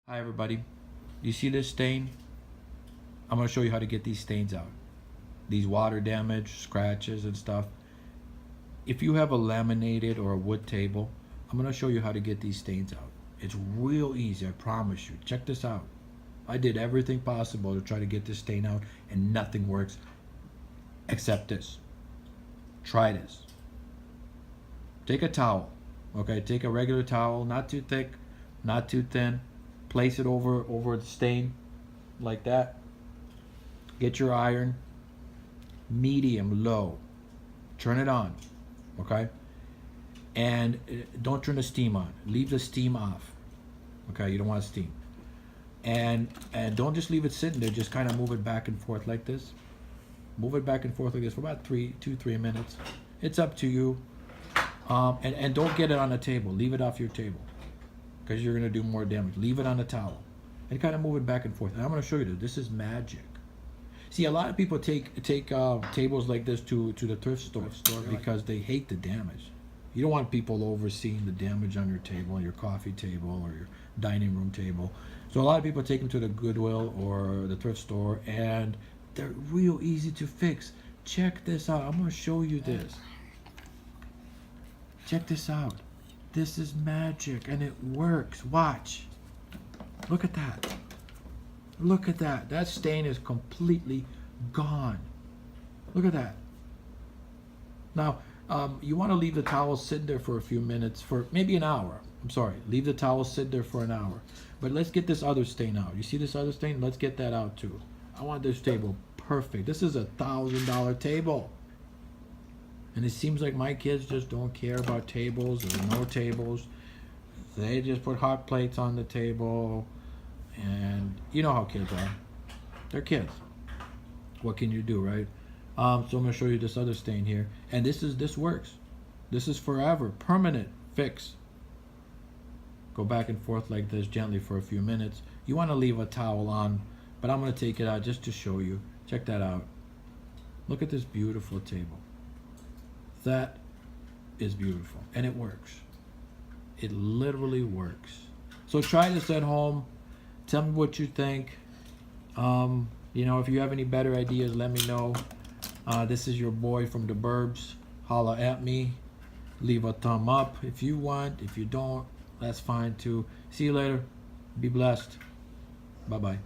Hi everybody, you see this stain? I'm going to show you how to get these stains out. These water damage, scratches and stuff. If you have a laminated or a wood table, I'm going to show you how to get these stains out. It's real easy, I promise you. Check this out. I did everything possible to try to get this stain out and nothing works except this. Try this. Take a towel, okay? Take a regular towel, not too thick, not too thin. Place it over the stain like that. Get your iron, medium, low. Turn it on, okay? And don't turn the steam on. Leave the steam off, okay? You don't want steam. And don't just leave it sitting there. Just kind of move it back and forth like this. Move it back and forth like this for about 3 minutes. It's up to you. And don't get it on the table. Leave it off your table, because you're going to do more damage. Leave it on the towel and kind of move it back and forth. And I'm going to show you this. This is magic. See, a lot of people take tables like this to the thrift store because they hate the damage. You don't want people overseeing the damage on your table, your coffee table, or your dining room table. So a lot of people take them to the Goodwill or the thrift store, and they're real easy to fix. Check this out. I'm going to show you this. Check this out. This is magic, and it works. Watch. Look at that. Look at that. That stain is completely gone. Look at that. Now, you want to leave the towel sit there for a few minutes, for maybe an hour. I'm sorry. Leave the towel sit there for an hour. But let's get this other stain out. You see this other stain? Let's get that out too. I want this table perfect. This is a $1,000 table. And it seems like my kids just don't care about tables or no tables. They just put hot plates on the table. And you know how kids are. They're kids. What can you do, right? So I'm going to show you this other stain here. And this works. This is forever. Permanent fix. Go back and forth like this gently for a few minutes. You want to leave a towel on, but I'm going to take it out just to show you. Check that out. Look at this beautiful table. That is beautiful, and it works. It literally works. So try this at home. Tell me what you think. You know, if you have any better ideas, let me know. This is your boy from the burbs. Holla at me. Leave a thumb up if you want. If you don't, that's fine too. See you later. Be blessed. Bye-bye.